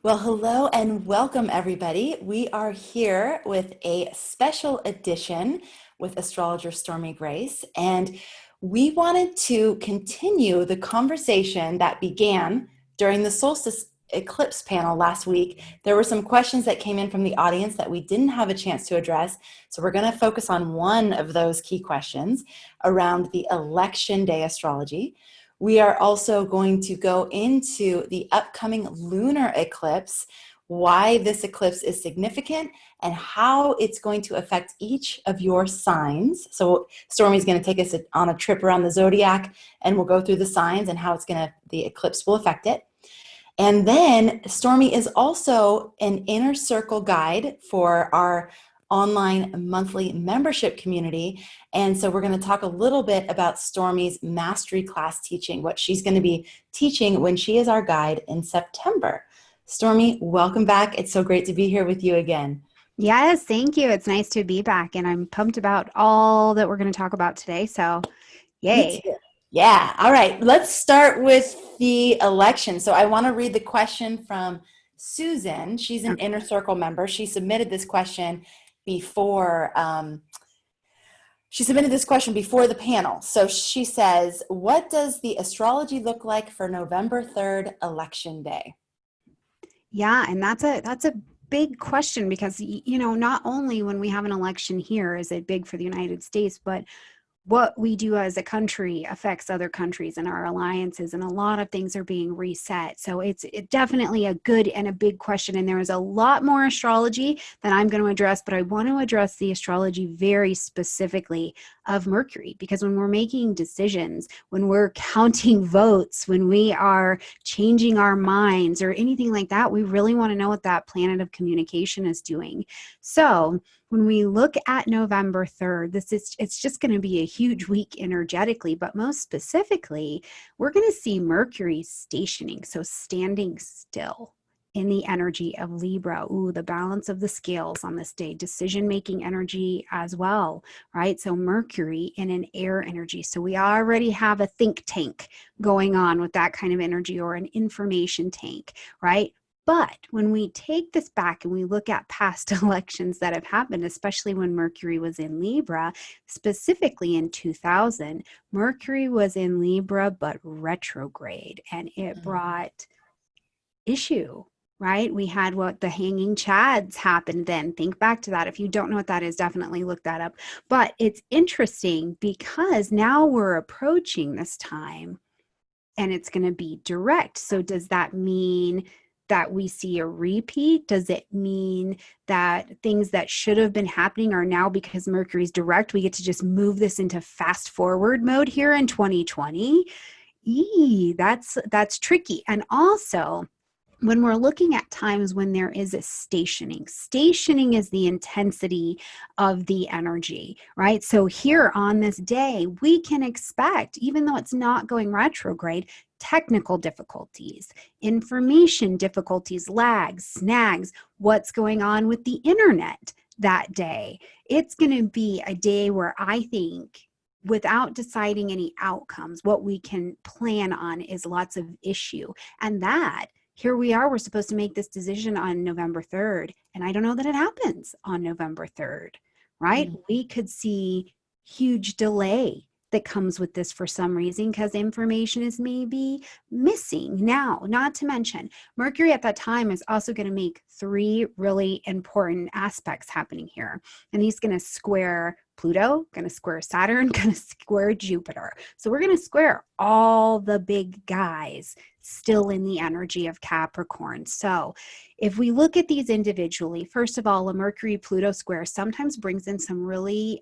Well, hello and welcome, everybody. We are here with a special edition with Astrologer Stormie Grace, and we wanted to continue the conversation that began during the solstice eclipse panel last week. There were some questions that came in from the audience that we didn't have a chance to address, so we're going to focus on one of those key questions around the election day astrology. We are also going to go into the upcoming lunar eclipse, why this eclipse is significant, and how it's going to affect each of your signs. So Stormie's going to take us on a trip around the zodiac, and we'll go through the signs and how the eclipse will affect it. And then Stormie is also an inner circle guide for our online monthly membership community. And so we're going to talk a little bit about Stormie's mastery class teaching, what she's going to be teaching when she is our guide in September. Stormie, welcome back. It's so great to be here with you again. Yes, thank you. It's nice to be back, and I'm pumped about all that we're going to talk about today. So, Me yay. too. Yeah. All right. Let's start with the election. So I want to read the question from Susan. She's an Okay. inner circle member. She submitted this question before the panel. So she says, what does the astrology look like for November 3rd, election day? Yeah, and that's a big question because not only when we have an election here is it big for the United States, but what we do as a country affects other countries and our alliances, and a lot of things are being reset. So it's definitely a good and a big question. And there is a lot more astrology that I'm going to address, but I want to address the astrology very specifically of Mercury, because when we're making decisions, when we're counting votes, when we are changing our minds or anything like that, we really want to know what that planet of communication is doing. So when we look at November 3rd, it's just going to be a huge week energetically, but most specifically, we're going to see Mercury stationing, so standing still in the energy of Libra. Ooh, the balance of the scales on this day, decision-making energy as well, right? So Mercury in an air energy. So we already have a think tank going on with that kind of energy, or an information tank, right? But when we take this back and we look at past elections that have happened, especially when Mercury was in Libra, specifically in 2000, Mercury was in Libra but retrograde, and it brought issue, right? We had what the hanging chads happened then. Think back to that. If you don't know what that is, definitely look that up. But it's interesting because now we're approaching this time and it's going to be direct. So does that mean that we see a repeat? Does it mean that things that should have been happening are now, because Mercury's direct, we get to just move this into fast forward mode here in 2020? That's tricky. And also, when we're looking at times when there is a stationing is the intensity of the energy, right? So here on this day, we can expect, even though it's not going retrograde, technical difficulties, information difficulties, lags, snags, what's going on with the internet that day. It's going to be a day where I think, without deciding any outcomes, what we can plan on is lots of issue. And that, here we are, we're supposed to make this decision on November 3rd. And I don't know that it happens on November 3rd, right? We could see huge delay that comes with this for some reason, because information is maybe missing now. Not to mention, Mercury at that time is also going to make three really important aspects happening here. And he's going to square Pluto, going to square Saturn, going to square Jupiter. So we're going to square all the big guys still in the energy of Capricorn. So if we look at these individually, first of all, a Mercury-Pluto square sometimes brings in some really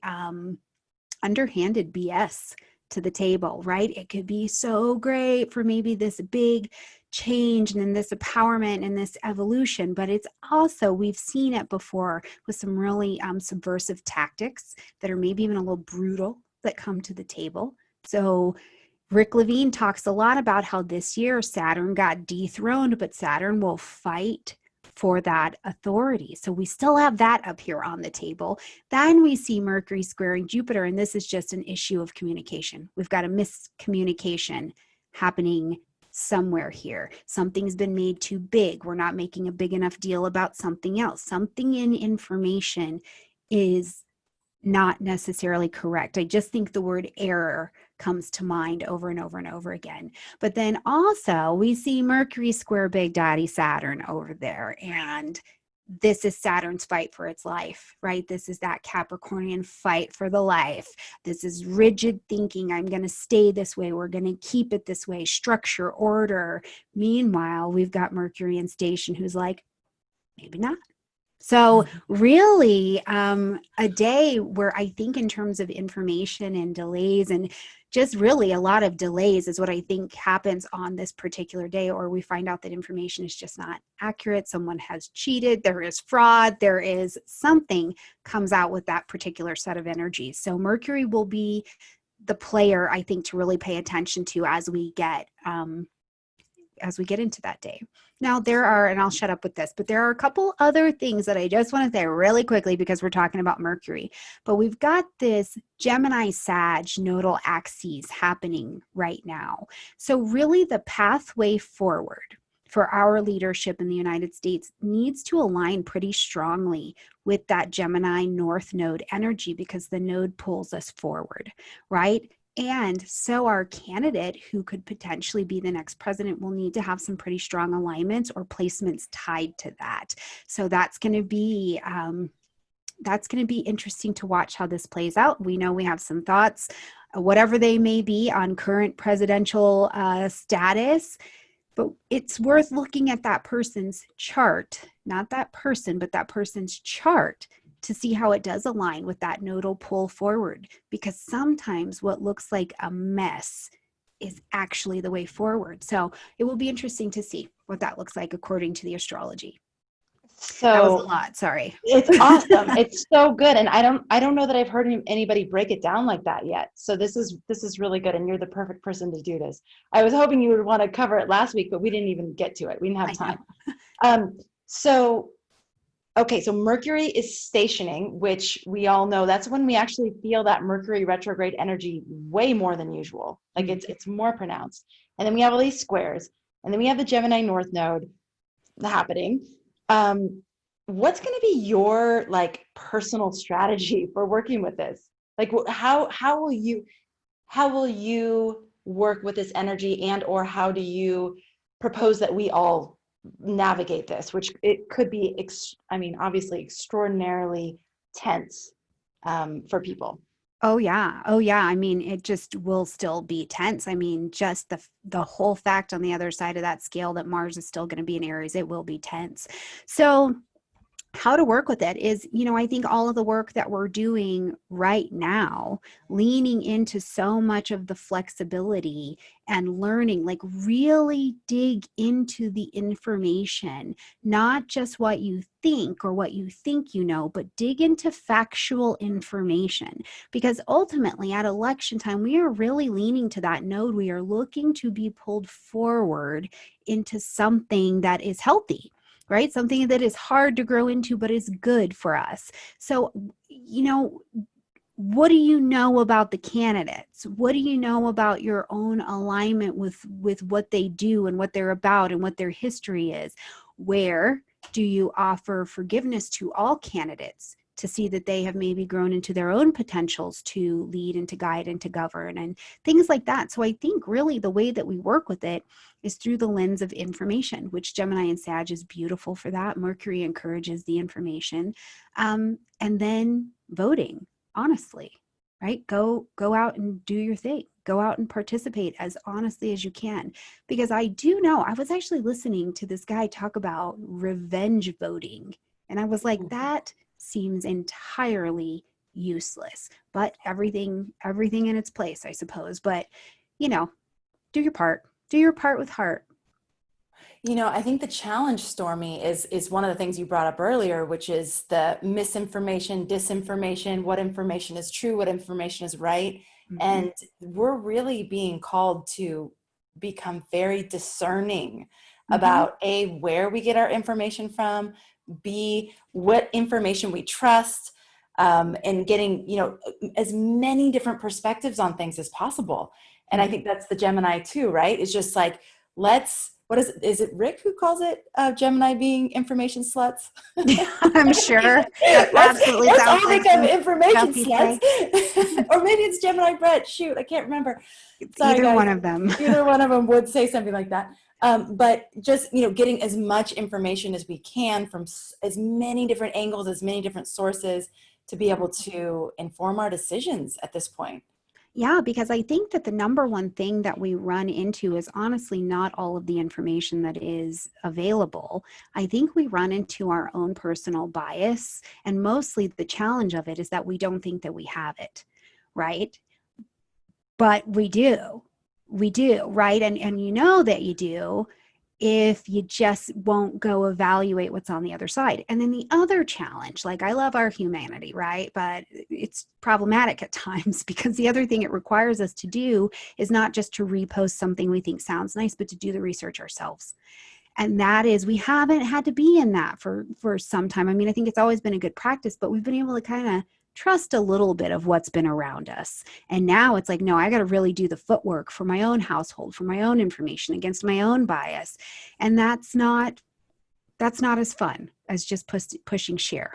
underhanded BS to the table, right? It could be so great for maybe this big change and then this empowerment and this evolution, but it's also, we've seen it before with some really subversive tactics that are maybe even a little brutal that come to the table. So Rick Levine talks a lot about how this year Saturn got dethroned, but Saturn will fight for that authority. So we still have that up here on the table. Then we see Mercury squaring Jupiter, and this is just an issue of communication. We've got a miscommunication happening somewhere here. Something's been made too big. We're not making a big enough deal about something else. Something in information is not necessarily correct. I just think the word error comes to mind over and over and over again. But then also we see Mercury square Big Daddy Saturn over there. And this is Saturn's fight for its life, right? This is that Capricornian fight for the life. This is rigid thinking. I'm going to stay this way. We're going to keep it this way. Structure, order. Meanwhile, we've got Mercury in station who's like, maybe not. So really, a day where I think in terms of information and delays, and just really a lot of delays is what I think happens on this particular day, or we find out that information is just not accurate. Someone has cheated. There is fraud. There is something comes out with that particular set of energies. So Mercury will be the player, I think, to really pay attention to as we get into that day. Now there are, and I'll shut up with this, but there are a couple other things that I just want to say really quickly because we're talking about Mercury. But we've got this Gemini Sag nodal axes happening right now. So really the pathway forward for our leadership in the United States needs to align pretty strongly with that Gemini North Node energy because the node pulls us forward, right? And so our candidate who could potentially be the next president will need to have some pretty strong alignments or placements tied to that. So that's going to be interesting to watch how this plays out. We know we have some thoughts, whatever they may be, on current presidential status, but it's worth looking at that person's chart, not that person, but that person's chart, to see how it does align with that nodal pull forward, because sometimes what looks like a mess is actually the way forward. So it will be interesting to see what that looks like according to the astrology. So that was a lot. Sorry. It's awesome. It's so good. And I don't know that I've heard anybody break it down like that yet. So this is really good. And you're the perfect person to do this. I was hoping you would want to cover it last week, but we didn't even get to it. We didn't have time. Okay, so Mercury is stationing, which we all know that's when we actually feel that Mercury retrograde energy way more than usual. Like it's more pronounced. And then we have all these squares, and then we have the Gemini North Node happening. What's going to be your like personal strategy for working with this? Like how will you work with this energy, and or how do you propose that we all navigate this, which it could be obviously extraordinarily tense for people? Oh yeah. I mean, it just will still be tense. I mean, just the whole fact on the other side of that scale that Mars is still going to be in Aries, it will be tense. So how to work with it is, I think all of the work that we're doing right now, leaning into so much of the flexibility and learning, like really dig into the information, not just what you think or what you think but dig into factual information. Because ultimately at election time, we are really leaning to that node. We are looking to be pulled forward into something that is healthy, right? Something that is hard to grow into, but is good for us. So, what do you know about the candidates? What do you know about your own alignment with what they do and what they're about and what their history is? Where do you offer forgiveness to all candidates to see that they have maybe grown into their own potentials to lead and to guide and to govern and things like that? So I think really the way that we work with it is through the lens of information, which Gemini and Sag is beautiful for that. Mercury encourages the information. And then voting, honestly, right? Go out and do your thing. Go out and participate as honestly as you can. Because I do know, I was actually listening to this guy talk about revenge voting. And I was like, that seems entirely useless, but everything in its place, I suppose. But, do your part with heart. I think the challenge, Stormy, is one of the things you brought up earlier, which is the misinformation, disinformation, what information is true, what information is right. Mm-hmm. And we're really being called to become very discerning about A, where we get our information from, B, what information we trust, and getting, as many different perspectives on things as possible. And I think that's the Gemini too, right? It's just like, what is it Rick who calls it Gemini being information sluts? I'm sure that absolutely let's sounds all like become some information stuff you'd sluts. say. Or maybe it's Gemini Brett. Shoot, I can't remember. It's Sorry, either guys. one of them. Either one of them would say something like that. But just, getting as much information as we can from as many different angles, as many different sources to be able to inform our decisions at this point. Yeah, because I think that the number one thing that we run into is honestly not all of the information that is available. I think we run into our own personal bias, and mostly the challenge of it is that we don't think that we have it, right? But we do. We do, right? And you know that you do if you just won't go evaluate what's on the other side. And then the other challenge, like I love our humanity, right? But it's problematic at times because the other thing it requires us to do is not just to repost something we think sounds nice, but to do the research ourselves. And that is, we haven't had to be in that for some time. I mean, I think it's always been a good practice, but we've been able to kind of trust a little bit of what's been around us. And now it's like, no, I got to really do the footwork for my own household, for my own information against my own bias. And that's not as fun as just pushing share.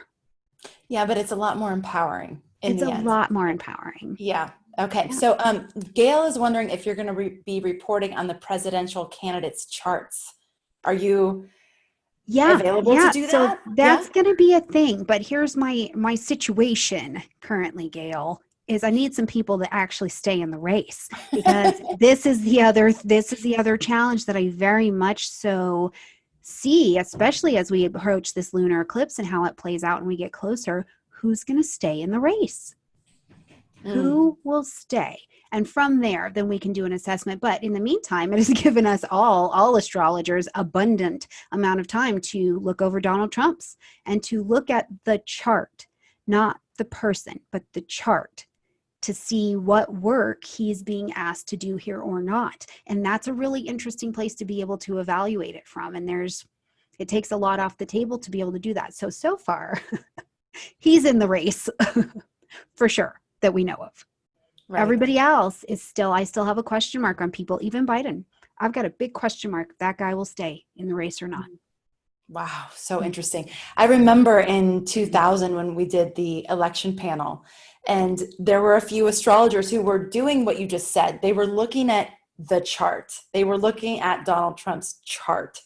Yeah, but it's a lot more empowering in It's the a end. lot more empowering. Yeah. Okay. Yeah. So Gail is wondering if you're going to be reporting on the presidential candidates charts. Are you available to do So that? Yeah. that's going to be a thing. But here's my situation currently, Gail, is I need some people to actually stay in the race, because this is the other challenge that I very much so see, especially as we approach this lunar eclipse and how it plays out and we get closer. Who's going to stay in the race? Who will stay? And from there, then we can do an assessment. But in the meantime, it has given us all astrologers, abundant amount of time to look over Donald Trump's and to look at the chart, not the person, but the chart, to see what work he's being asked to do here or not. And that's a really interesting place to be able to evaluate it from. And it takes a lot off the table to be able to do that. So far, he's in the race for sure, that we know of. Right. Everybody else I still have a question mark on people, even Biden. I've got a big question mark if that guy will stay in the race or not. Wow. So interesting. I remember in 2000 when we did the election panel, and there were a few astrologers who were doing what you just said. They were looking at the chart. They were looking at Donald Trump's chart,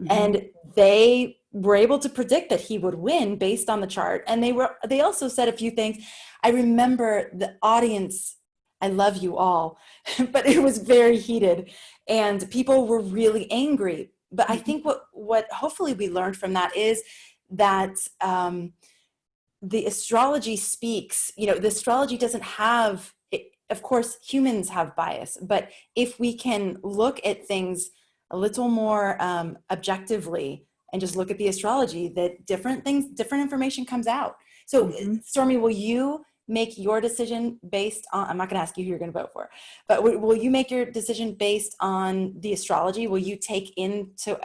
and they were able to predict that he would win based on the chart. And they also said a few things. I remember the audience, I love you all, but it was very heated and people were really angry. But I think what hopefully we learned from that is that the astrology speaks, the astrology doesn't have, of course, humans have bias, but if we can look at things a little more objectively and just look at the astrology, that different information comes out. So Stormie, will you make your decision based on, I'm not going to ask you who you're going to vote for, but will you make your decision based on the astrology? Will you take into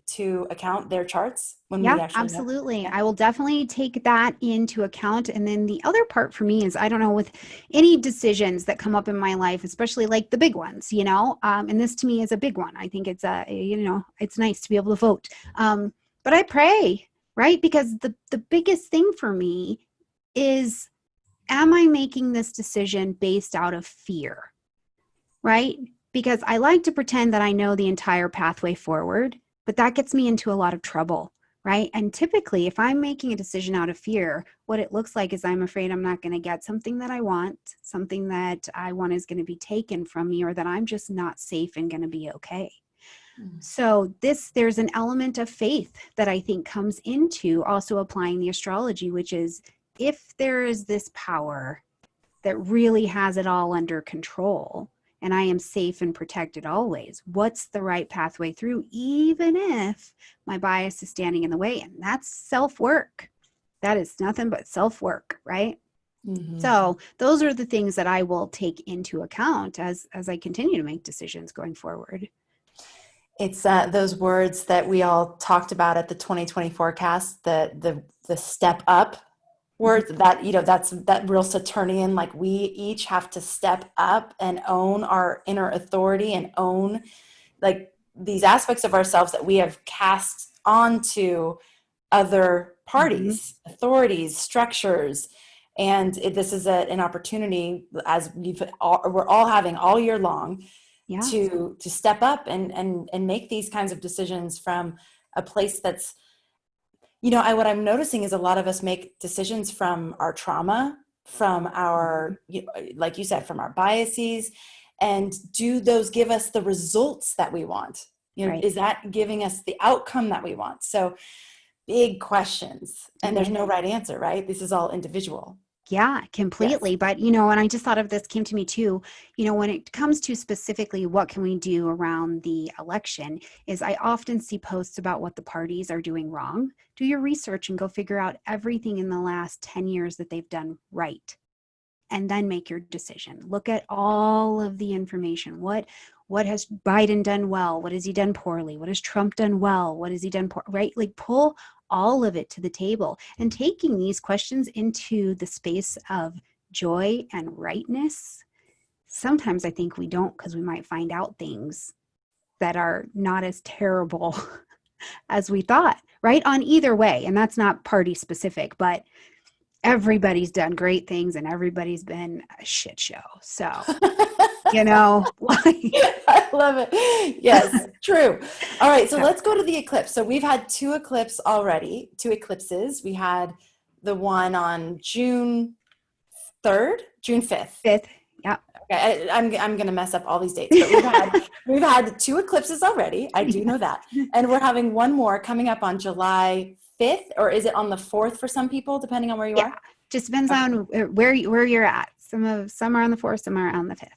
to account their charts when we actually absolutely know? I will definitely take that into account. And then the other part for me is, I don't know, with any decisions that come up in my life, especially like the big ones, and this to me is a big one. I think it's it's nice to be able to vote. But I pray, right? Because the biggest thing for me is, am I making this decision based out of fear, right? Because I like to pretend that I know the entire pathway forward, but that gets me into a lot of trouble, right? And typically, if I'm making a decision out of fear, what it looks like is I'm afraid I'm not going to get something that I want, something that I want is going to be taken from me, or that I'm just not safe and going to be okay. So there's an element of faith that I think comes into also applying the astrology, which is, if there is this power that really has it all under control and I am safe and protected always, what's the right pathway through, even if my bias is standing in the way? And that's self-work. That is nothing but self-work, right? So those are the things that I will take into account as I continue to make decisions going forward. It's those words that we all talked about at the 2020 forecast, the step up words, that that's that real Saturnian, like we each have to step up and own our inner authority and own, like, these aspects of ourselves that we have cast onto other Mhm. parties, authorities, structures. And this is an opportunity, as we're all having all year long, Yeah. to step up and make these kinds of decisions from a place that's, what I'm noticing is a lot of us make decisions from our trauma, from Mhm. our, like you said, from our biases. And do those give us the results that we want? Right. Is that giving us the outcome that we want? So big questions, and there's Okay. no right answer, right? This is all individual. Yeah, Yes. completely. But, and I just thought of this came to me too, when it comes to specifically what can we do around the election is I often see posts about what the parties are doing wrong. Do your research and go figure out everything in the last 10 years that they've done right. And then make your decision. Look at all of the information. What has Biden done well? What has he done poorly? What has Trump done well? What has he done poor? Right? Like pull all of it to the table and taking these questions into the space of joy and rightness. Sometimes I think we don't because we might find out things that are not as terrible as we thought, right? On either way. And that's not party specific, but everybody's done great things and everybody's been a shit show. So, like, I love it. Yes, true. All right, so yeah, let's go to the eclipse. So we've had two eclipses. We had the one on June 3rd, June 5th. fifth. Yeah. Okay, I'm going to mess up all these dates, but we've had two eclipses already. I do know that. And we're having one more coming up on July 5th, or is it on the 4th for some people, depending on where you Yeah. are? Just depends Okay. on where you're at. Some are on the 4th, some are on the 5th.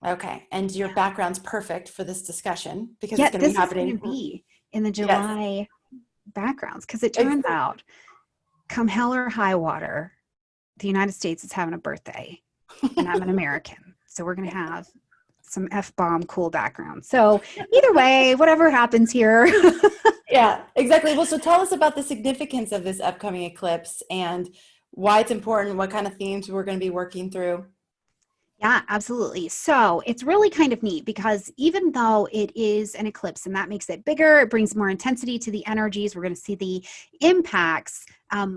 Okay. And your Yeah. background's perfect for this discussion because it's Yeah, going to be this is going happening. to be in the Yes. July backgrounds because it turns Exactly. out, come hell or high water, the United States is having a birthday, and I'm an American, so we're going to have some F-bomb cool background. So either way, whatever happens here. Yeah, exactly. Well, so tell us about the significance of this upcoming eclipse and why it's important, what kind of themes we're going to be working through. Yeah, absolutely. So it's really kind of neat because even though it is an eclipse and that makes it bigger, it brings more intensity to the energies. We're going to see the impacts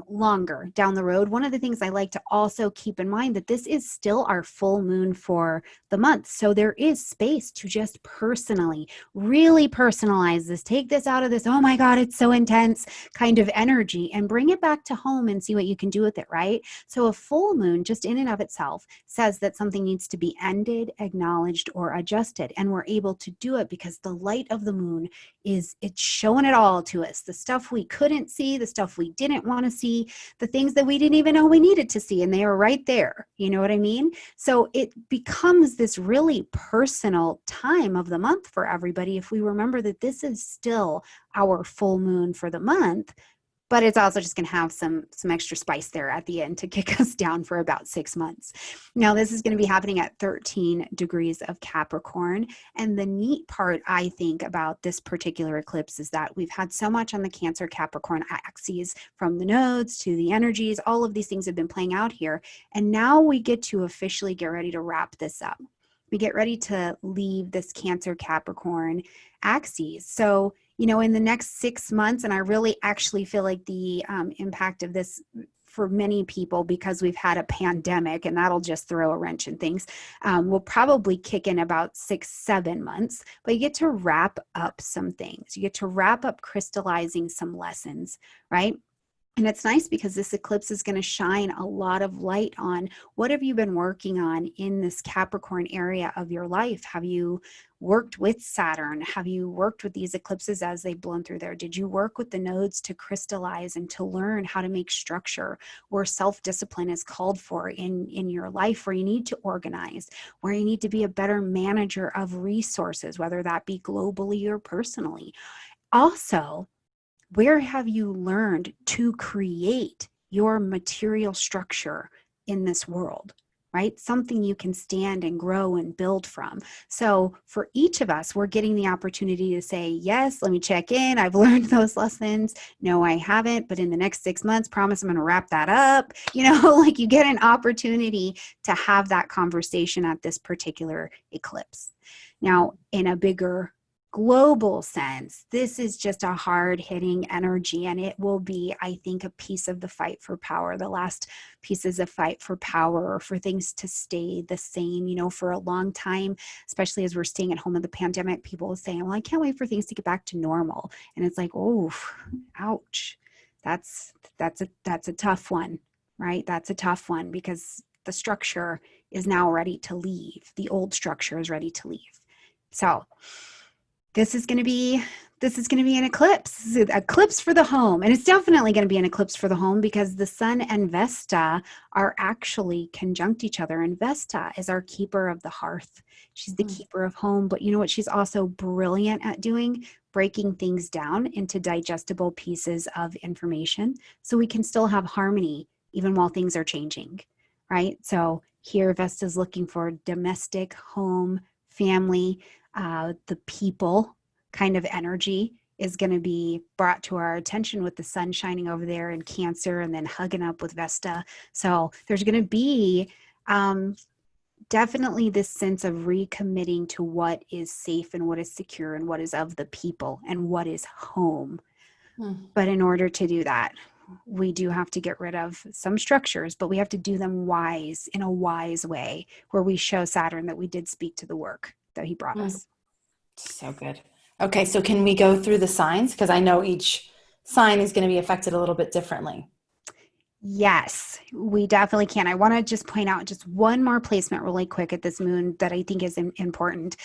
longer down the road. One of the things I like to also keep in mind that this is still our full moon for the month. So there is space to just personally, really personalize this, take this out of this, oh my God, it's so intense kind of energy and bring it back to home and see what you can do with it, right? So a full moon just in and of itself says that something needs to be ended, acknowledged, or adjusted. And we're able to do it because the light of the moon it's showing it all to us. The stuff we couldn't see, the stuff we didn't want to see, the things that we didn't even know we needed to see, and they are right there. You know what I mean? So it becomes this really personal time of the month for everybody if we remember that this is still our full moon for the month, but it's also just going to have some extra spice there at the end to kick us down for about 6 months. Now, this is going to be happening at 13 degrees of Capricorn. And the neat part, I think, about this particular eclipse is that we've had so much on the Cancer Capricorn axes, from the nodes to the energies. All of these things have been playing out here. And now we get to officially get ready to wrap this up. We get ready to leave this Cancer Capricorn axes. So, in the next 6 months, and I really actually feel like the impact of this for many people, because we've had a pandemic and that'll just throw a wrench in things, will probably kick in about 6-7 months, but you get to wrap up some things. You get to wrap up crystallizing some lessons, right? And it's nice because this eclipse is going to shine a lot of light on what have you been working on in this Capricorn area of your life. Have you worked with Saturn? Have you worked with these eclipses as they've blown through there? Did you work with the nodes to crystallize and to learn how to make structure, where self-discipline is called for in your life, where you need to organize, where you need to be a better manager of resources, whether that be globally or personally? Also, where have you learned to create your material structure in this world, right? Something you can stand and grow and build from. So for each of us, we're getting the opportunity to say, yes, let me check in. I've learned those lessons. No, I haven't. But in the next 6 months, promise I'm going to wrap that up. Like you get an opportunity to have that conversation at this particular eclipse. Now, in a bigger global sense, this is just a hard hitting energy, and it will be, I think, a piece of the fight for power. The last pieces of fight for power, or for things to stay the same. You know, for a long time, especially as we're staying at home in the pandemic, people are saying, well, I can't wait for things to get back to normal. And it's like, oh, ouch. That's a tough one, right? That's a tough one, because the structure is now ready to leave. The old structure is ready to leave. So this is going to be an eclipse. This is an eclipse for the home. And it's definitely going to be an eclipse for the home, because the sun and Vesta are actually conjunct each other. And Vesta is our keeper of the hearth. She's the keeper of home. But you know what she's also brilliant at doing? Breaking things down into digestible pieces of information, so we can still have harmony even while things are changing, right? So here Vesta's looking for domestic, home, family, the people kind of energy is going to be brought to our attention with the sun shining over there in Cancer, and then hugging up with Vesta. So there's going to be definitely this sense of recommitting to what is safe and what is secure and what is of the people and what is home. But in order to do that, we do have to get rid of some structures, but we have to do them in a wise way, where we show Saturn that we did speak to the work that he brought us. So good. Okay, so can we go through the signs? Because I know each sign is going to be affected a little bit differently. Yes, we definitely can. I want to just point out just one more placement really quick at this moon that I think is important.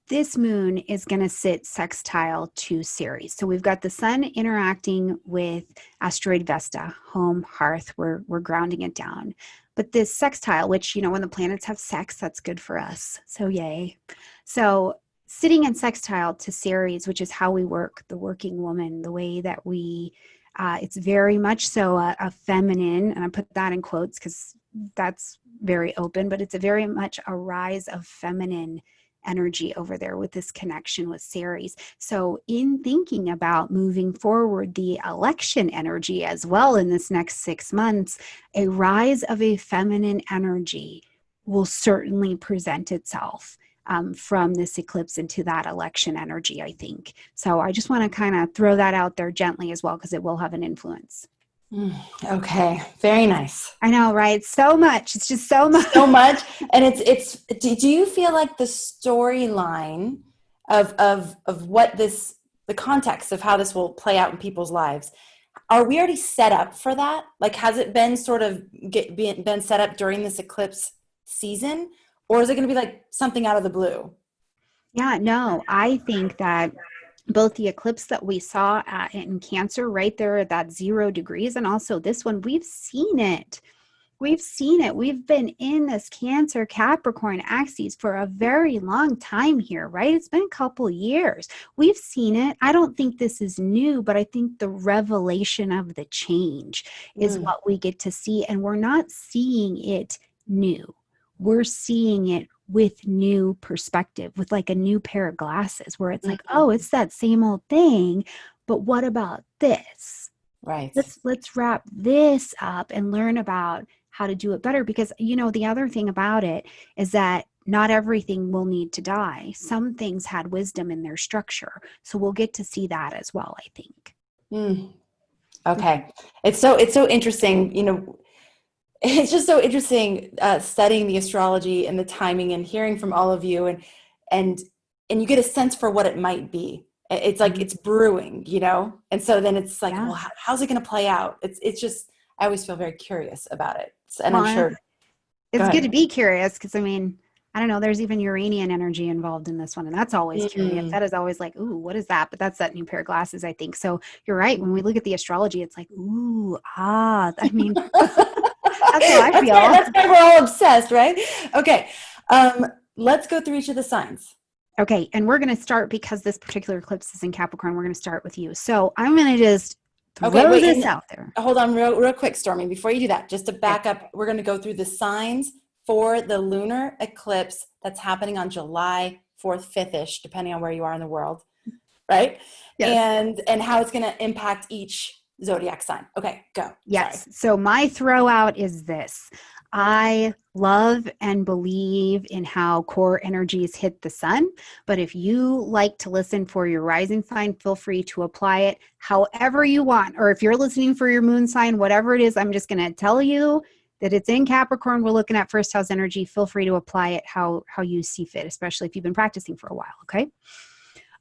This moon is going to sit sextile to Ceres. So we've got the sun interacting with asteroid Vesta, home, hearth. We're grounding it down. But this sextile, which, you know, when the planets have sex, that's good for us. So yay. So sitting in sextile to Ceres, which is how we work, the working woman, the way that we, it's very much so a feminine, and I put that in quotes because that's very open, but it's a very much a rise of feminine energy over there with this connection with Ceres. So in thinking about moving forward the election energy as well in this next 6 months, a rise of a feminine energy will certainly present itself from this eclipse into that election energy, I think. So I just want to kind of throw that out there gently as well, because it will have an influence. Okay. Very nice. I know, right? So much. It's just so much. So much. And do you feel like the storyline of what this, the context of how this will play out in people's lives, are we already set up for that? Like, has it been sort of been set up during this eclipse season, or is it going to be like something out of the blue? Yeah, no, I think that both the eclipse that we saw in Cancer right there at that 0 degrees, and also this one, we've seen it. We've seen it. We've been in this Cancer Capricorn axis for a very long time here, right? It's been a couple years. We've seen it. I don't think this is new, but I think the revelation of the change is what we get to see. And we're not seeing it new. We're seeing it with new perspective, with like a new pair of glasses, where it's like, oh, it's that same old thing, but what about this? Right. Let's wrap this up and learn about how to do it better. Because, you know, the other thing about it is that not everything will need to die. Some things had wisdom in their structure. So we'll get to see that as well, I think. Okay. It's so interesting, you know. It's just so interesting studying the astrology and the timing and hearing from all of you, and you get a sense for what it might be. It's like it's brewing, you know? And so then it's like, well, how's it going to play out? It's just, I always feel very curious about it. And I'm sure it's good to be curious, because I mean, I don't know, there's even Uranian energy involved in this one, and that's always curious. That is always like, ooh, what is that? But that's that new pair of glasses, I think. So you're right. When we look at the astrology, it's like, ooh, I mean, that's how I feel. That's why we're all obsessed, right? Okay. Let's go through each of the signs. Okay. And we're going to start, because this particular eclipse is in Capricorn, we're going to start with you. So I'm going to just throw this out there. Hold on real quick, Stormie. Before you do that, just to back up, we're going to go through the signs for the lunar eclipse that's happening on July 4th, 5th-ish, depending on where you are in the world, right? Yes. And how it's going to impact each zodiac sign. Okay, go. Yes. Sorry. So my throw out is this. I love and believe in how core energies hit the sun. But if you like to listen for your rising sign, feel free to apply it however you want. Or if you're listening for your moon sign, whatever it is, I'm just going to tell you that it's in Capricorn. We're looking at first house energy. Feel free to apply it how you see fit, especially if you've been practicing for a while. Okay.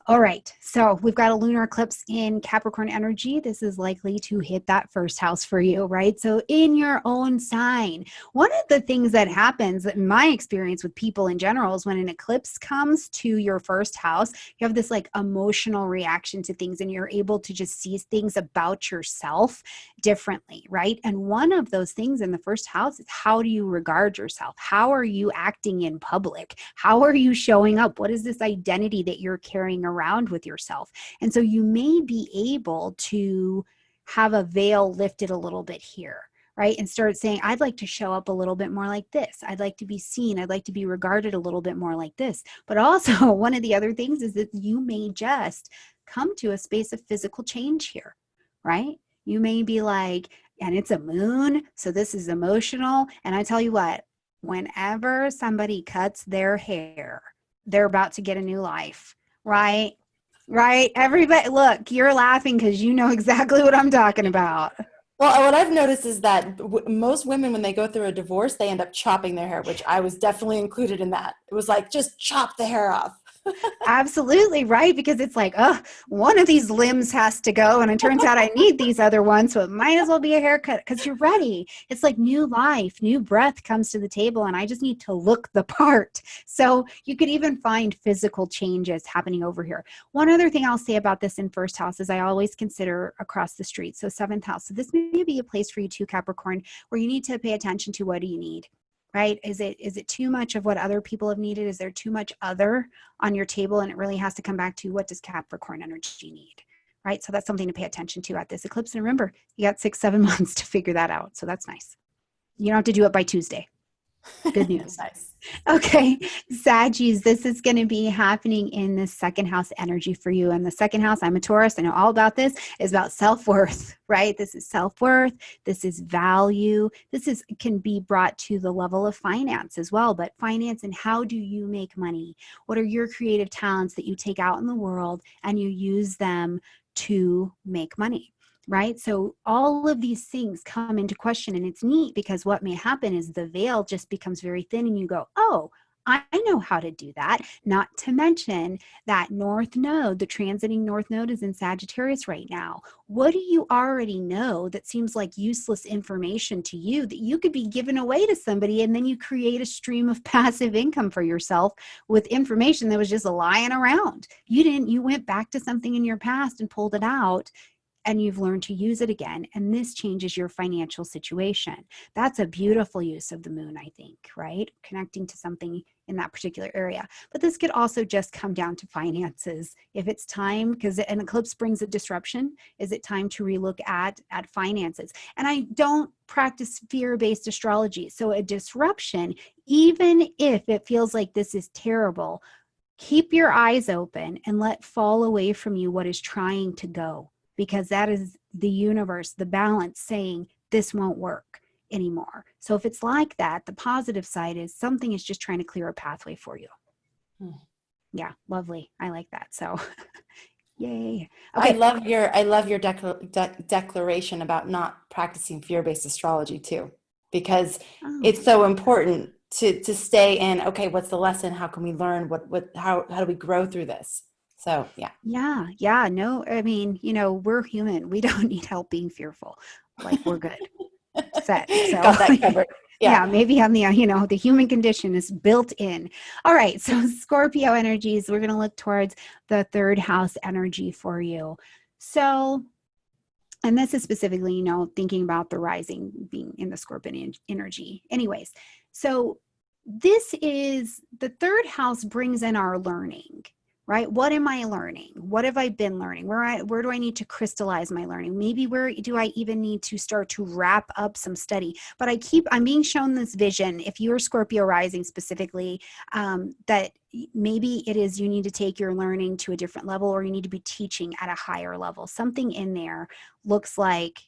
All right, so we've got a lunar eclipse in Capricorn energy. This is likely to hit that first house for you, right? So in your own sign, one of the things that happens in my experience with people in general is when an eclipse comes to your first house, you have this like emotional reaction to things and you're able to just see things about yourself differently, right? And one of those things in the first house is how do you regard yourself? How are you acting in public? How are you showing up? What is this identity that you're carrying around with yourself? And so you may be able to have a veil lifted a little bit here, right? And start saying, I'd like to show up a little bit more like this. I'd like to be seen. I'd like to be regarded a little bit more like this. But also one of the other things is that you may just come to a space of physical change here, right? You may be like, and it's a moon, so this is emotional. And I tell you what, whenever somebody cuts their hair, they're about to get a new life, right? Right? Everybody, look, you're laughing because you know exactly what I'm talking about. Well, what I've noticed is that most women, when they go through a divorce, they end up chopping their hair, which I was definitely included in that. It was like, just chop the hair off. Absolutely, right? Because it's like, oh, one of these limbs has to go. And it turns out I need these other ones. So it might as well be a haircut because you're ready. It's like new life, new breath comes to the table. And I just need to look the part. So you could even find physical changes happening over here. One other thing I'll say about this in first house is I always consider across the street. So seventh house. So this may be a place for you too, Capricorn, where you need to pay attention to what do you need? Right? Is it too much of what other people have needed? Is there too much other on your table? And it really has to come back to what does Capricorn energy need? Right? So that's something to pay attention to at this eclipse. And remember, you got 6-7 months to figure that out. So that's nice. You don't have to do it by Tuesday. Good news. Nice. Okay, Saggies, this is going to be happening in the second house energy for you. And the second house, I'm a Taurus, I know all about this, is about self-worth, right? This is self-worth. This is value. This can be brought to the level of finance as well. But finance and how do you make money? What are your creative talents that you take out in the world and you use them to make money? Right? So all of these things come into question, and it's neat because what may happen is the veil just becomes very thin and you go, oh, I know how to do that. Not to mention that North Node, the transiting North Node is in Sagittarius right now. What do you already know that seems like useless information to you that you could be giving away to somebody, and then you create a stream of passive income for yourself with information that was just lying around? You went back to something in your past and pulled it out, and you've learned to use it again. And this changes your financial situation. That's a beautiful use of the moon, I think, right? Connecting to something in that particular area. But this could also just come down to finances. If it's time, because an eclipse brings a disruption, is it time to relook at finances? And I don't practice fear-based astrology. So a disruption, even if it feels like this is terrible, keep your eyes open and let fall away from you what is trying to go. Because that is the universe, the balance saying this won't work anymore. So if it's like that, the positive side is something is just trying to clear a pathway for you. Yeah, lovely. I like that. So yay. Okay. I love your declaration about not practicing fear-based astrology too, because it's so important to stay in, okay, what's the lesson? How can we learn? How do we grow through this? So, yeah. Yeah. No, I mean, we're human. We don't need help being fearful. Like, we're good. Set. So, got that covered. Yeah, maybe on the human condition is built in. All right. So, Scorpio energies, we're going to look towards the third house energy for you. So, and this is specifically, thinking about the rising being in the Scorpion energy. Anyways, so this is the third house brings in our learning. Right? What am I learning? What have I been learning? Where do I need to crystallize my learning? Maybe where do I even need to start to wrap up some study? But I'm being shown this vision, if you're Scorpio rising specifically, that maybe it is you need to take your learning to a different level, or you need to be teaching at a higher level. Something in there looks like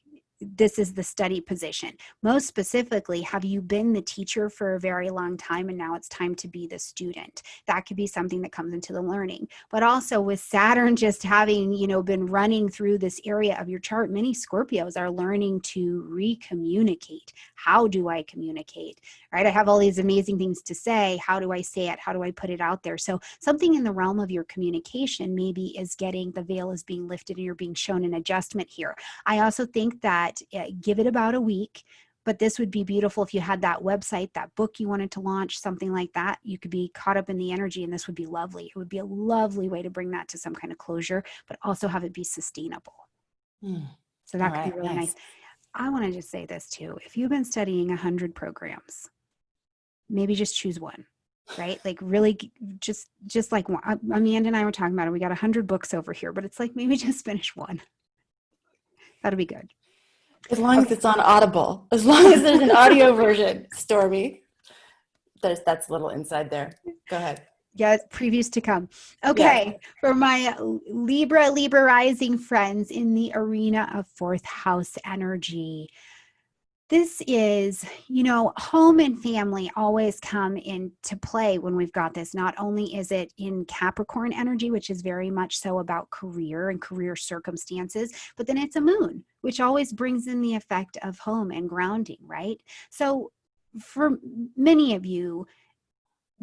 this is the study position. Most specifically, have you been the teacher for a very long time and now it's time to be the student? That could be something that comes into the learning. But also with Saturn just having, been running through this area of your chart, many Scorpios are learning to recommunicate. How do I communicate? Right? I have all these amazing things to say. How do I say it? How do I put it out there? So something in the realm of your communication maybe is getting, the veil is being lifted and you're being shown an adjustment here. I also think that give it about a week, but this would be beautiful if you had that website, that book you wanted to launch, something like that. You could be caught up in the energy and this would be lovely. It would be a lovely way to bring that to some kind of closure, but also have it be sustainable. So that could be really nice. I want to just say this too. If you've been studying 100 programs, maybe just choose one. Right? Like really just like one. Amanda and I were talking about it. We got 100 books over here, but it's like maybe just finish one. That'll be good. As long as it's on Audible, as long as there's an audio version, Stormie. That's a little inside there. Go ahead. Yeah, previews to come. Okay, yeah. For my Libra rising friends in the arena of fourth house energy, this is, home and family always come into play when we've got this. Not only is it in Capricorn energy, which is very much so about career and career circumstances, but then it's a moon, which always brings in the effect of home and grounding, right? So for many of you,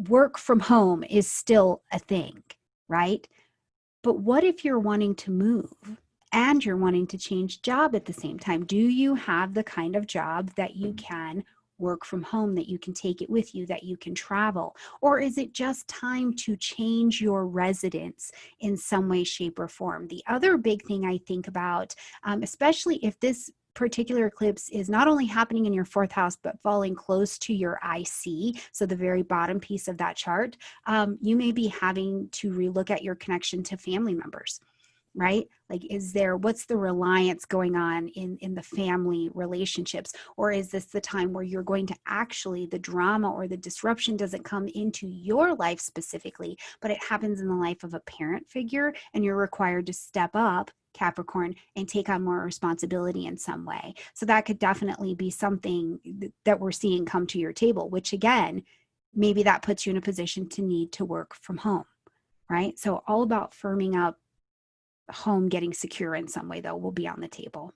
work from home is still a thing, right? But what if you're wanting to move and you're wanting to change job at the same time? Do you have the kind of job that you can work from home, that you can take it with you, that you can travel? Or is it just time to change your residence in some way, shape, or form? The other big thing I think about, especially if this particular eclipse is not only happening in your fourth house, but falling close to your IC, so the very bottom piece of that chart, you may be having to relook at your connection to family members, right? Like, what's the reliance going on in the family relationships? Or is this the time where you're going to actually, the drama or the disruption doesn't come into your life specifically, but it happens in the life of a parent figure, and you're required to step up, Capricorn, and take on more responsibility in some way. So that could definitely be something that we're seeing come to your table, which again, maybe that puts you in a position to need to work from home, right? So all about firming up home, getting secure in some way, though, will be on the table.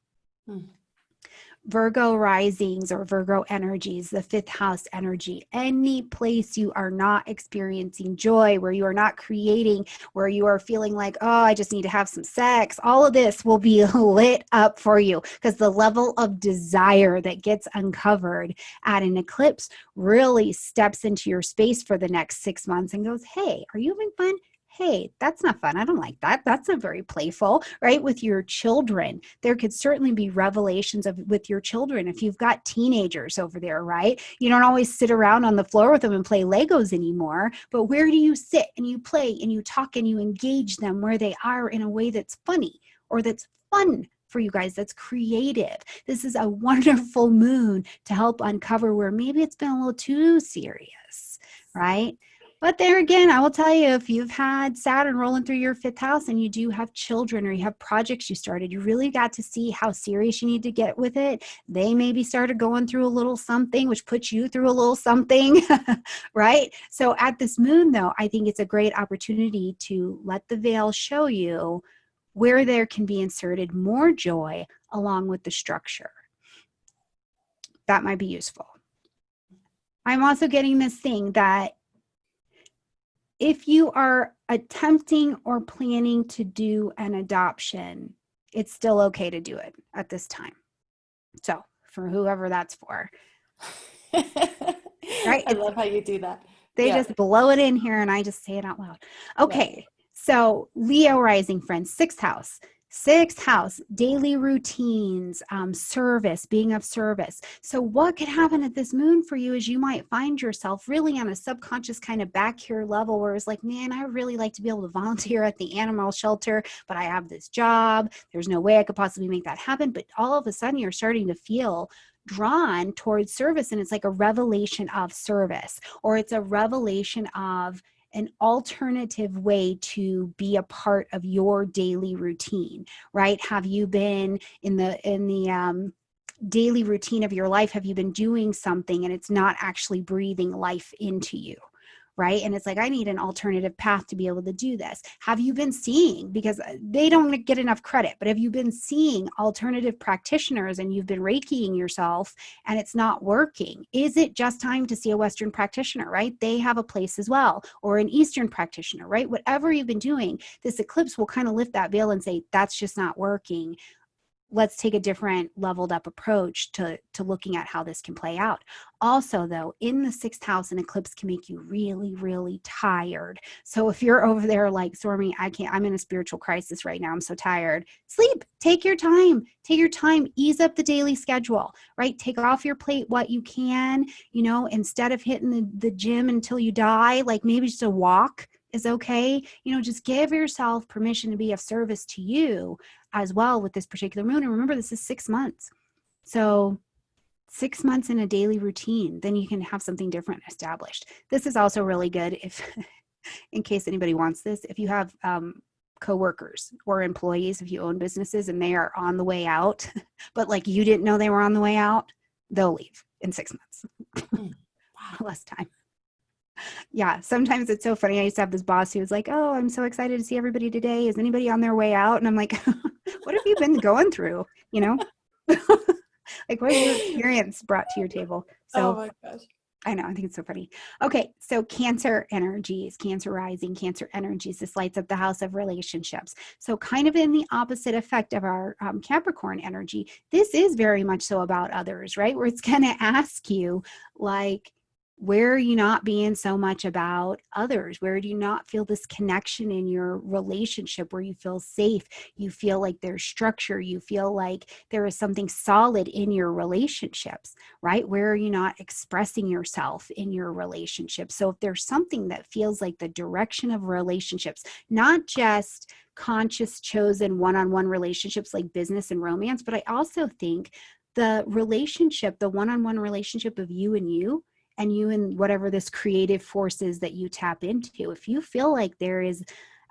Virgo risings or Virgo energies, the fifth house energy, any place you are not experiencing joy, where you are not creating, where you are feeling like, oh, I just need to have some sex, all of this will be lit up for you, because the level of desire that gets uncovered at an eclipse really steps into your space for the next 6 months and goes, hey, are you having fun? Hey, that's not fun. I don't like that. That's not very playful, right? With your children, there could certainly be revelations with your children. If you've got teenagers over there, right? You don't always sit around on the floor with them and play Legos anymore, but where do you sit and you play and you talk and you engage them where they are in a way that's funny or that's fun for you guys, that's creative? This is a wonderful moon to help uncover where maybe it's been a little too serious, right? But there again, I will tell you, if you've had Saturn rolling through your fifth house and you do have children or you have projects you started, you really got to see how serious you need to get with it. They maybe started going through a little something, which puts you through a little something, right? So at this moon, though, I think it's a great opportunity to let the veil show you where there can be inserted more joy along with the structure. That might be useful. I'm also getting this thing that if you are attempting or planning to do an adoption, it's still okay to do it at this time. So for whoever that's for. Right? I love how you do that. They just blow it in here and I just say it out loud. Okay. So Leo rising friends, sixth house. Sixth house, daily routines, service, being of service. So what could happen at this moon for you is you might find yourself really on a subconscious kind of back here level where it's like, man, I really like to be able to volunteer at the animal shelter, but I have this job. There's no way I could possibly make that happen. But all of a sudden you're starting to feel drawn towards service, and it's like a revelation of service, or it's a revelation of an alternative way to be a part of your daily routine, right? Have you been in the daily routine of your life have you been doing something and it's not actually breathing life into you? Right. And it's like, I need an alternative path to be able to do this. Have you been seeing, because they don't get enough credit, but have you been seeing alternative practitioners and you've been Reikiing yourself and it's not working? Is it just time to see a Western practitioner, right? They have a place as well, or an Eastern practitioner, right? Whatever you've been doing, this eclipse will kind of lift that veil and say, that's just not working. Let's take a different leveled up approach to looking at how this can play out. Also, though, in the 6th house, an eclipse can make you really, really tired. So if you're over there like, Stormie, I can't, I'm in a spiritual crisis right now, I'm so tired. Sleep, take your time, ease up the daily schedule, right? Take off your plate what you can, instead of hitting the gym until you die, like maybe just a walk is okay. Just give yourself permission to be of service to you as well with this particular moon. And remember, this is 6 months. So 6 months in a daily routine, then you can have something different established. This is also really good if, in case anybody wants this, if you have coworkers or employees, if you own businesses and they are on the way out, but like you didn't know they were on the way out, they'll leave in 6 months. Less time. Yeah, sometimes it's so funny. I used to have this boss who was like, oh, I'm so excited to see everybody today. Is anybody on their way out? And I'm like, what have you been going through? Like, what has your experience brought to your table? So, oh my gosh. I know, I think it's so funny. Okay, so Cancer energies, Cancer rising, Cancer energies, this lights up the house of relationships. So kind of in the opposite effect of our Capricorn energy, this is very much so about others, right? Where it's going to ask you, like, where are you not being so much about others? Where do you not feel this connection in your relationship where you feel safe? You feel like there's structure. You feel like there is something solid in your relationships, right? Where are you not expressing yourself in your relationship? So if there's something that feels like the direction of relationships, not just conscious, chosen one-on-one relationships like business and romance, but I also think the relationship, the one-on-one relationship of you and whatever this creative force is that you tap into. If you feel like there is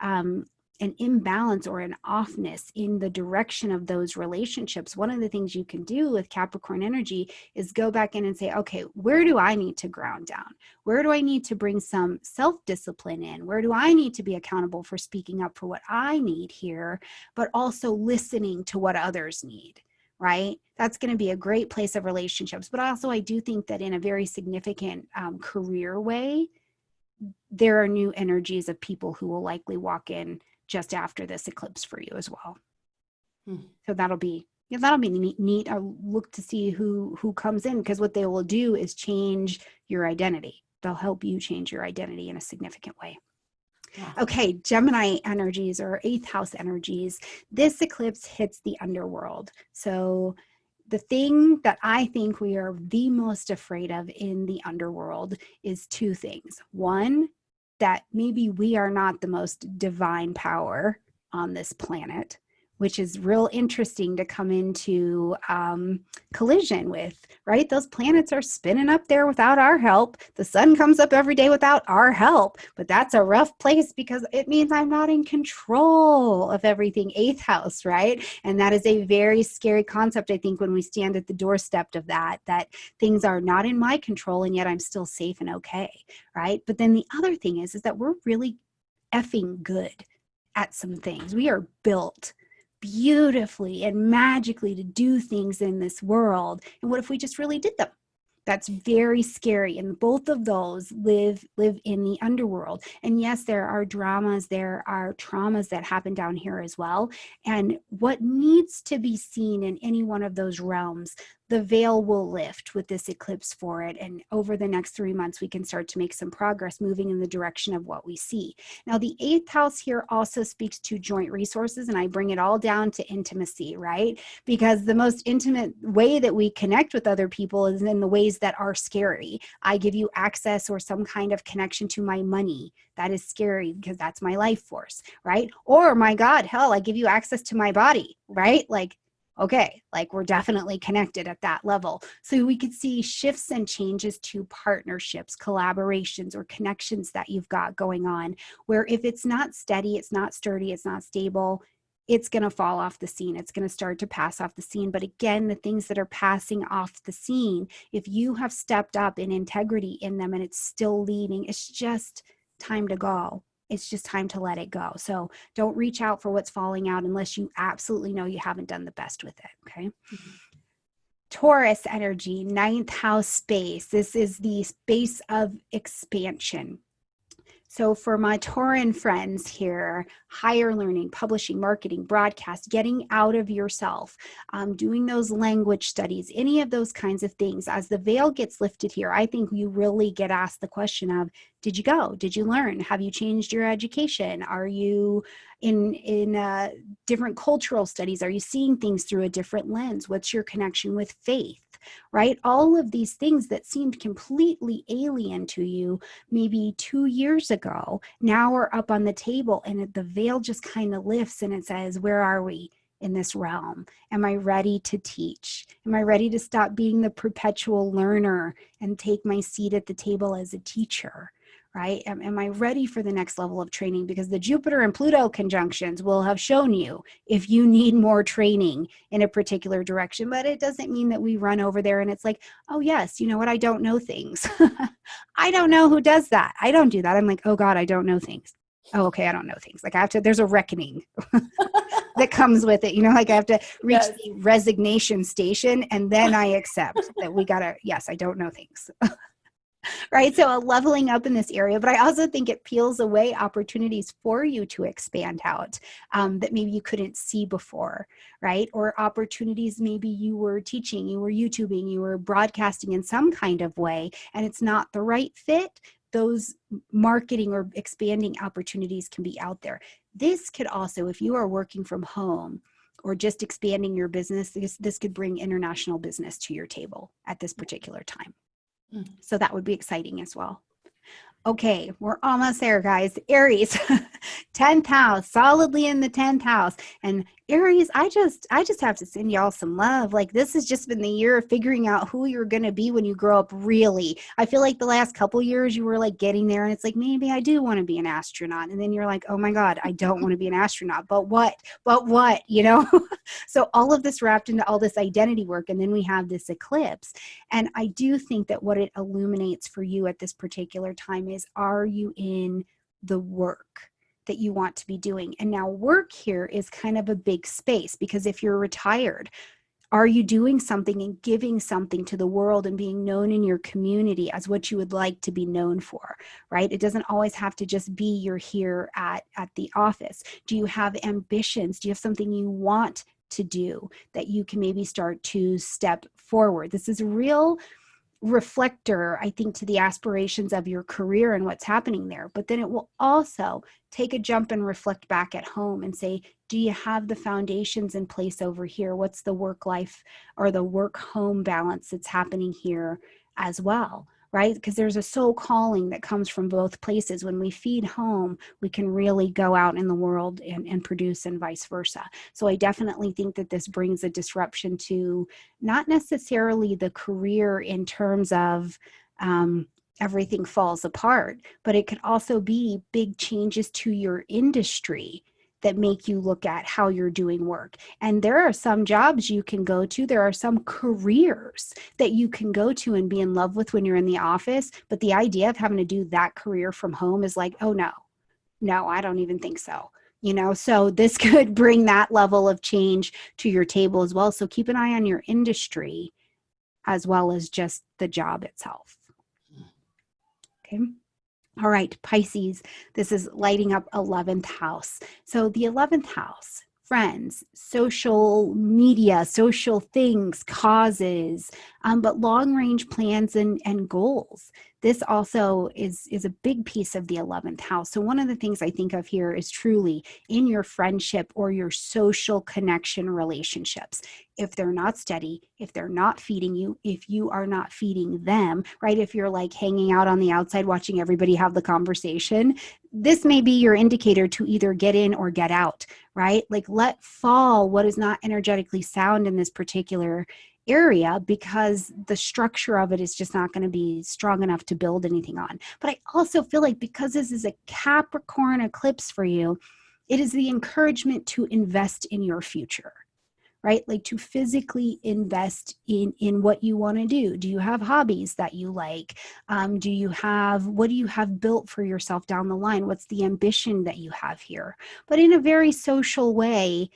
an imbalance or an offness in the direction of those relationships, one of the things you can do with Capricorn energy is go back in and say, okay, where do I need to ground down? Where do I need to bring some self-discipline in? Where do I need to be accountable for speaking up for what I need here, but also listening to what others need? Right? That's going to be a great place of relationships. But also, I do think that in a very significant career way, there are new energies of people who will likely walk in just after this eclipse for you as well. So that'll be neat. I'll look to see who comes in, because what they will do is change your identity. They'll help you change your identity in a significant way. Okay, Gemini energies or 8th house energies. This eclipse hits the underworld. So the thing that I think we are the most afraid of in the underworld is 2 things. One, that maybe we are not the most divine power on this planet, which is real interesting to come into collision with, right? Those planets are spinning up there without our help. The sun comes up every day without our help, but that's a rough place because it means I'm not in control of everything. 8th house, right? And that is a very scary concept, I think, when we stand at the doorstep of that things are not in my control and yet I'm still safe and okay, right? But then the other thing is that we're really effing good at some things. We are built beautifully and magically to do things in this world. And what if we just really did them? That's very scary. And both of those live in the underworld. And yes, there are dramas, there are traumas that happen down here as well. And what needs to be seen in any one of those realms, the veil will lift with this eclipse for it. And over the next 3 months, we can start to make some progress moving in the direction of what we see. Now, the 8th house here also speaks to joint resources, and I bring it all down to intimacy, right? Because the most intimate way that we connect with other people is in the ways that are scary. I give you access or some kind of connection to my money. That is scary because that's my life force, right? Or my God, hell, I give you access to my body, right? Like, okay, like we're definitely connected at that level. So we could see shifts and changes to partnerships, collaborations, or connections that you've got going on, where if it's not steady, it's not sturdy, it's not stable, it's going to fall off the scene. It's going to start to pass off the scene. But again, the things that are passing off the scene, if you have stepped up in integrity in them and it's still leading, it's just time to go. It's just time to let it go. So don't reach out for what's falling out unless you absolutely know you haven't done the best with it. Okay. Mm-hmm. Taurus energy, 9th house space. This is the space of expansion. So for my Tauran friends here, higher learning, publishing, marketing, broadcast, getting out of yourself, doing those language studies, any of those kinds of things, as the veil gets lifted here, I think you really get asked the question of, did you go? Did you learn? Have you changed your education? Are you in different cultural studies? Are you seeing things through a different lens? What's your connection with faith? Right? All of these things that seemed completely alien to you maybe 2 years ago now are up on the table, and the veil just kind of lifts and it says, where are we in this realm? Am I ready to teach? Am I ready to stop being the perpetual learner and take my seat at the table as a teacher? Right? Am I ready for the next level of training? Because the Jupiter and Pluto conjunctions will have shown you if you need more training in a particular direction, but it doesn't mean that we run over there and it's like, oh yes, you know what? I don't know things. I don't know who does that. I don't do that. I'm like, oh God, I don't know things. Oh, okay. I don't know things. Like I have to, there's a reckoning that comes with it. You know, like I have to reach the resignation station and then I accept that we gotta, yes, I don't know things. Right. So a leveling up in this area, but I also think it peels away opportunities for you to expand out that maybe you couldn't see before. Right. Or opportunities maybe you were teaching, you were YouTubing, you were broadcasting in some kind of way, and it's not the right fit. Those marketing or expanding opportunities can be out there. This could also, if you are working from home or just expanding your business, this could bring international business to your table at this particular time. So that would be exciting as well. Okay, we're almost there, guys. Aries, 10th house, solidly in the 10th house. And Aries, I just have to send y'all some love. Like, this has just been the year of figuring out who you're going to be when you grow up, really. I feel like the last couple years you were like getting there and it's like, maybe I do want to be an astronaut. And then you're like, oh my God, I don't want to be an astronaut. But what, you know? So all of this wrapped into all this identity work. And then we have this eclipse. And I do think that what it illuminates for you at this particular time is, are you in the work that you want to be doing? And now work here is kind of a big space, because if you're retired, are you doing something and giving something to the world and being known in your community as what you would like to be known for, right? It doesn't always have to just be you're here at the office. Do you have ambitions? Do you have something you want to do that you can maybe start to step forward? This is a real reflector, I think, to the aspirations of your career and what's happening there. But then it will also take a jump and reflect back at home and say, do you have the foundations in place over here? What's the work life or the work home balance that's happening here as well? Right? Because there's a soul calling that comes from both places. When we feed home, we can really go out in the world and produce, and vice versa. So I definitely think that this brings a disruption to not necessarily the career in terms of everything falls apart, but it could also be big changes to your industry that make you look at how you're doing work. And there are some jobs you can go to. There are some careers that you can go to and be in love with when you're in the office. But the idea of having to do that career from home is like, oh no, I don't even think so. You know, so this could bring that level of change to your table as well. So keep an eye on your industry as well as just the job itself. Okay. All right, Pisces, this is lighting up 11th house. So the 11th house, friends, social media, social things, causes, but long-range plans and goals. This also is a big piece of the 11th house. So one of the things I think of here is truly in your friendship or your social connection relationships. If they're not steady, if they're not feeding you, if you are not feeding them, right? If you're like hanging out on the outside watching everybody have the conversation, this may be your indicator to either get in or get out, right? Like let fall what is not energetically sound in this particular area, because the structure of it is just not going to be strong enough to build anything on. But I also feel like because this is a Capricorn eclipse for you, It is the encouragement to invest in your future, right? Like to physically invest in what you want to do. Do you have hobbies that you like? What do you have built for yourself down the line? What's the ambition that you have here? But in a very social way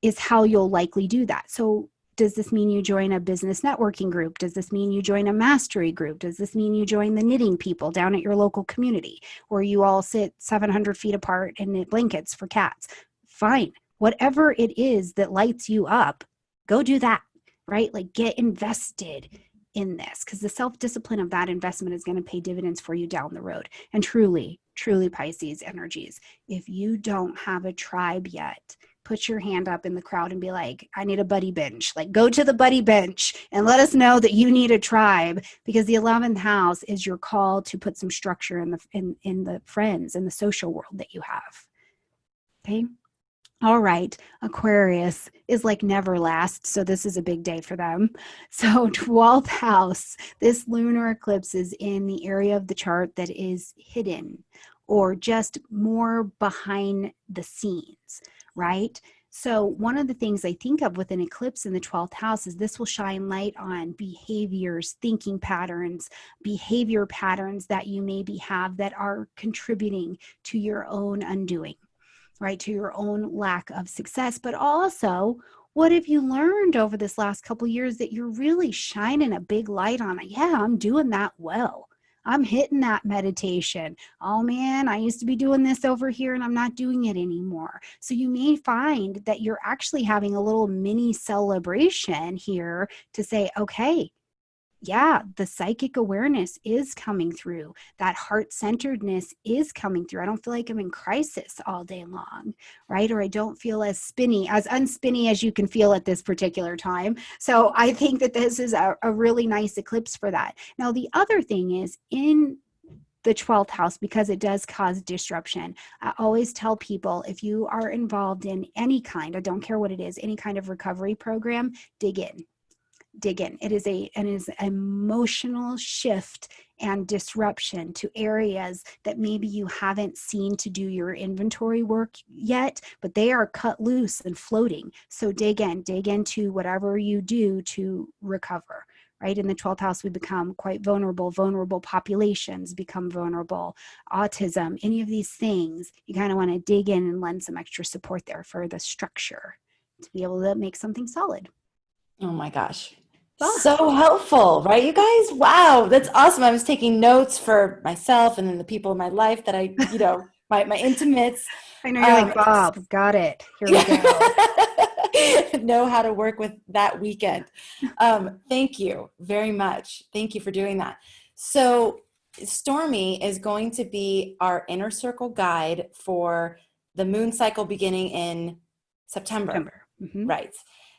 is how you'll likely do that. So does this mean you join a business networking group? Does this mean you join a mastery group? Does this mean you join the knitting people down at your local community, where you all sit 700 feet apart and knit blankets for cats? Fine. Whatever it is that lights you up, go do that, right? Like get invested in this, because the self-discipline of that investment is going to pay dividends for you down the road. And truly, truly, Pisces energies, if you don't have a tribe yet, put your hand up in the crowd and be like, I need a buddy bench. Like go to the buddy bench and let us know that you need a tribe, because the 11th house is your call to put some structure in the friends and the social world that you have. Okay. All right. Aquarius is like never last. So this is a big day for them. So 12th house, this lunar eclipse is in the area of the chart that is hidden or just more behind the scenes, right? So one of the things I think of with an eclipse in the 12th house is this will shine light on behaviors, thinking patterns, behavior patterns that you maybe have that are contributing to your own undoing, right? To your own lack of success. But also, what have you learned over this last couple of years that you're really shining a big light on? Yeah, I'm doing that well. I'm hitting that meditation. Oh man, I used to be doing this over here and I'm not doing it anymore. So you may find that you're actually having a little mini celebration here to say, okay, yeah, the psychic awareness is coming through. That heart-centeredness is coming through. I don't feel like I'm in crisis all day long, right? Or I don't feel as unspinny as you can feel at this particular time. So I think that this is a really nice eclipse for that. Now, the other thing is in the 12th house, because it does cause disruption. I always tell people, if you are involved in any kind, I don't care what it is, any kind of recovery program, dig in. It is an emotional shift and disruption to areas that maybe you haven't seen to do your inventory work yet, but they are cut loose and floating. So dig into whatever you do to recover. Right? In the 12th house, we become quite vulnerable. Vulnerable populations become vulnerable. Autism, any of these things, you kind of want to dig in and lend some extra support there for the structure to be able to make something solid. Oh my gosh. So helpful, right, you guys? Wow, that's awesome. I was taking notes for myself and then the people in my life that I, my intimates. I know you're like, Bob, got it. Here we go. Know how to work with that weekend. Thank you very much. Thank you for doing that. So Stormie is going to be our inner circle guide for the moon cycle beginning in September. Mm-hmm. Right.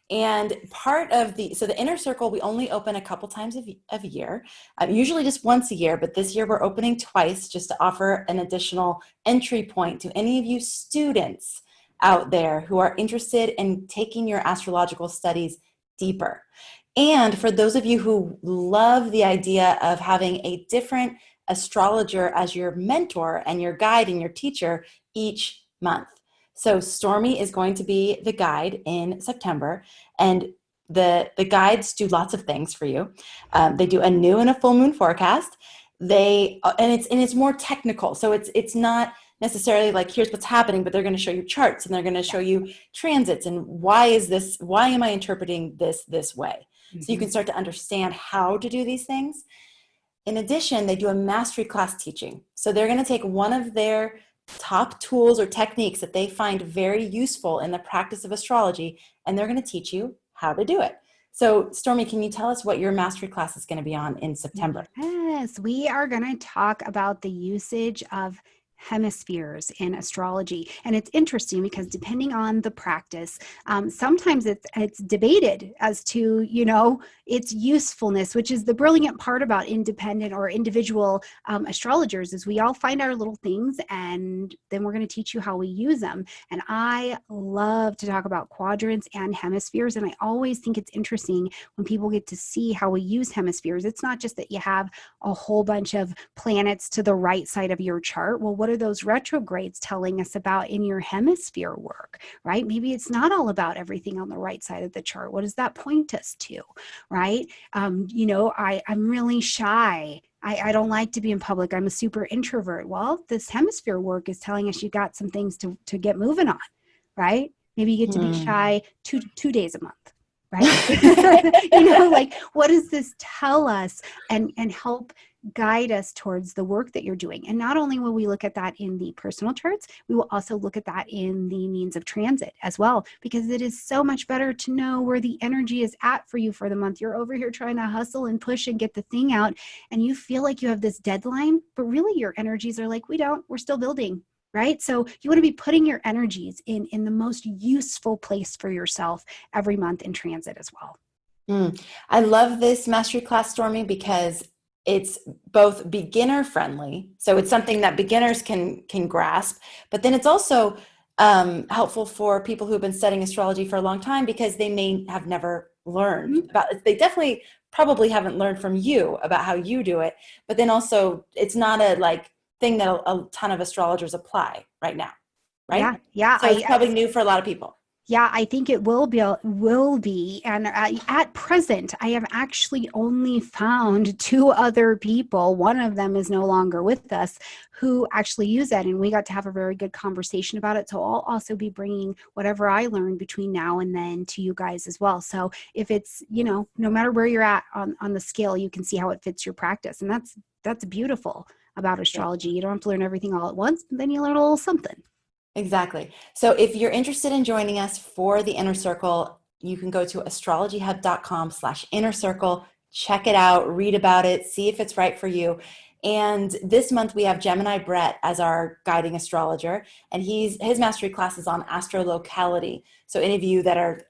And part of the inner circle, we only open a couple times a year, usually just once a year, but this year we're opening twice just to offer an additional entry point to any of you students out there who are interested in taking your astrological studies deeper. And for those of you who love the idea of having a different astrologer as your mentor and your guide and your teacher each month. So Stormie is going to be the guide in September, and the guides do lots of things for you. They do a new and a full moon forecast. It's more technical, so it's not necessarily like here's what's happening, but they're going to show you charts and they're going to show you transits and why am I interpreting this way? Mm-hmm. So you can start to understand how to do these things. In addition, they do a mastery class teaching. So they're going to take one of their top tools or techniques that they find very useful in the practice of astrology, and they're going to teach you how to do it. So Stormie, can you tell us what your mastery class is going to be on in September? Yes, we are going to talk about the usage of hemispheres in astrology. And it's interesting because depending on the practice, sometimes it's debated as to, its usefulness, which is the brilliant part about independent or individual astrologers is we all find our little things and then we're going to teach you how we use them. And I love to talk about quadrants and hemispheres. And I always think it's interesting when people get to see how we use hemispheres. It's not just that you have a whole bunch of planets to the right side of your chart. Well, what what are those retrogrades telling us about in your hemisphere work, right? Maybe it's not all about everything on the right side of the chart. What does that point us to, right? I'm really shy. I don't like to be in public. I'm a super introvert. Well, this hemisphere work is telling us you got some things to get moving on, right? Maybe you get to be shy two days a month, right? Like, what does this tell us and help guide us towards the work that you're doing? And not only will we look at that in the personal charts, we will also look at that in the means of transit as well, because it is so much better to know where the energy is at for you for the month. You're over here trying to hustle and push and get the thing out, and you feel like you have this deadline, but really your energies are like, we're still building. Right? So you want to be putting your energies in the most useful place for yourself every month in transit as well. I love this mastery class, Stormie, because it's both beginner friendly. So it's something that beginners can grasp, but then it's also helpful for people who've been studying astrology for a long time, because they may have never learned about it. They definitely probably haven't learned from you about how you do it, but then also it's not a thing that a ton of astrologers apply right now, right? Yeah. So it's probably new for a lot of people. Yeah, I think it will be. And at present, I have actually only found 2 other people. One of them is no longer with us, who actually use that. And we got to have a very good conversation about it. So I'll also be bringing whatever I learned between now and then to you guys as well. So if it's, no matter where you're at on the scale, you can see how it fits your practice. And that's beautiful about astrology. You don't have to learn everything all at once, but then you learn a little something. Exactly. So if you're interested in joining us for the Inner Circle, you can go to astrologyhub.com/inner circle, check it out, read about it, see if it's right for you. And this month we have Gemini Brett as our guiding astrologer, and his mastery class is on astrolocality. So any of you that are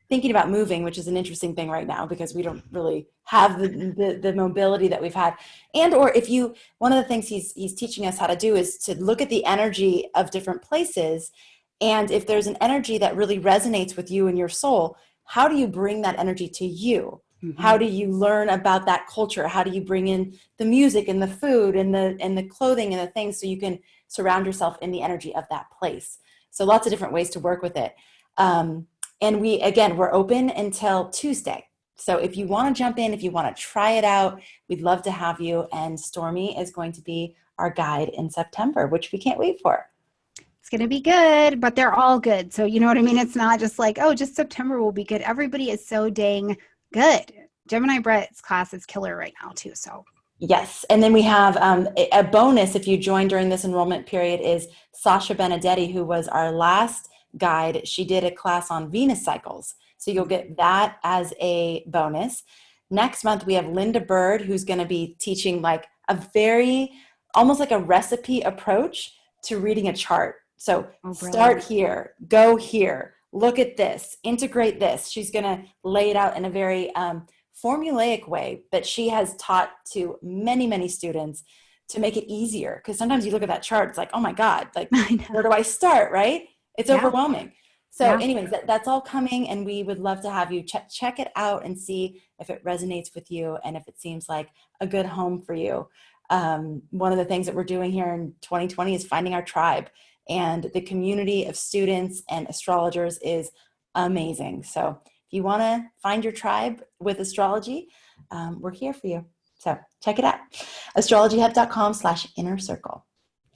thinking about moving, which is an interesting thing right now because we don't really have the mobility that we've had. And or if you, one of the things he's teaching us how to do is to look at the energy of different places. And if there's an energy that really resonates with you and your soul, how do you bring that energy to you? Mm-hmm. How do you learn about that culture? How do you bring in the music and the food and the clothing and the things so you can surround yourself in the energy of that place? So lots of different ways to work with it. And we're open until Tuesday. So if you want to jump in, if you want to try it out, we'd love to have you. And Stormie is going to be our guide in September, which we can't wait for. It's going to be good, but they're all good. So you know what I mean? It's not just like, oh, just September will be good. Everybody is so dang good. Gemini Brett's class is killer right now too. So yes. And then we have a bonus if you join during this enrollment period is Sasha Benedetti, who was our last guide. She did a class on Venus cycles. So you'll get that as a bonus. Next month, we have Linda Bird, who's going to be teaching like a very, almost like a recipe approach to reading a chart. So start here, go here, look at this, integrate this. She's going to lay it out in a very formulaic way that she has taught to many, many students to make it easier. Because sometimes you look at that chart, it's like, oh my God, like where do I start, right? It's overwhelming. So anyways, that's all coming, and we would love to have you check it out and see if it resonates with you and if it seems like a good home for you. One of the things that we're doing here in 2020 is finding our tribe, and the community of students and astrologers is amazing. So if you want to find your tribe with astrology, we're here for you. So check it out. astrologyhub.com/inner circle.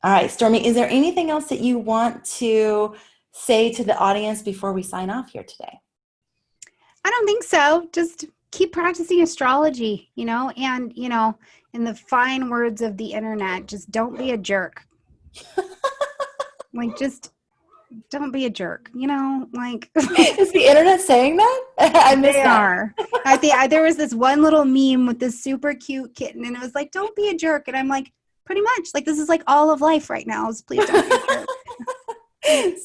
All right, Stormie, is there anything else that you want to say to the audience before we sign off here today? I don't think so. Just keep practicing astrology, and, in the fine words of the internet, just don't be a jerk. Just don't be a jerk, Is the internet saying that? I missed they that. Are. There was this one little meme with this super cute kitten, and it was like, don't be a jerk. And I'm like, pretty much, this is like all of life right now is please don't be a jerk.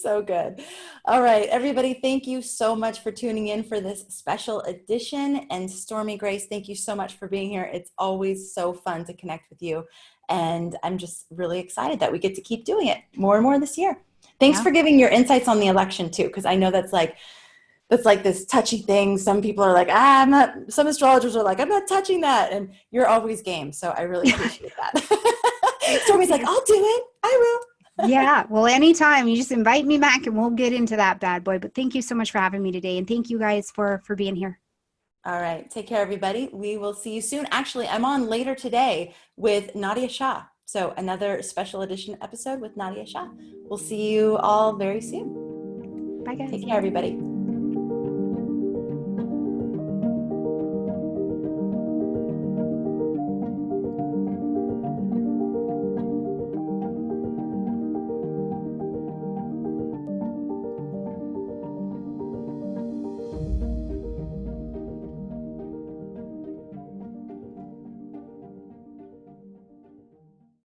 So good. All right, everybody, thank you so much for tuning in for this special edition. And Stormie Grace, thank you so much for being here. It's always so fun to connect with you. And I'm just really excited that we get to keep doing it more and more this year. Thanks for giving your insights on the election too, because I know that's like this touchy thing. Some people are like, some astrologers are like, I'm not touching that. And you're always game. So I really appreciate that. Stormie's like, I'll do it. I will. Yeah. Well, anytime you just invite me back and we'll get into that bad boy. But thank you so much for having me today. And thank you guys for being here. All right. Take care, everybody. We will see you soon. Actually, I'm on later today with Nadia Shah. So another special edition episode with Nadia Shah. We'll see you all very soon. Bye, guys. Take care, everybody.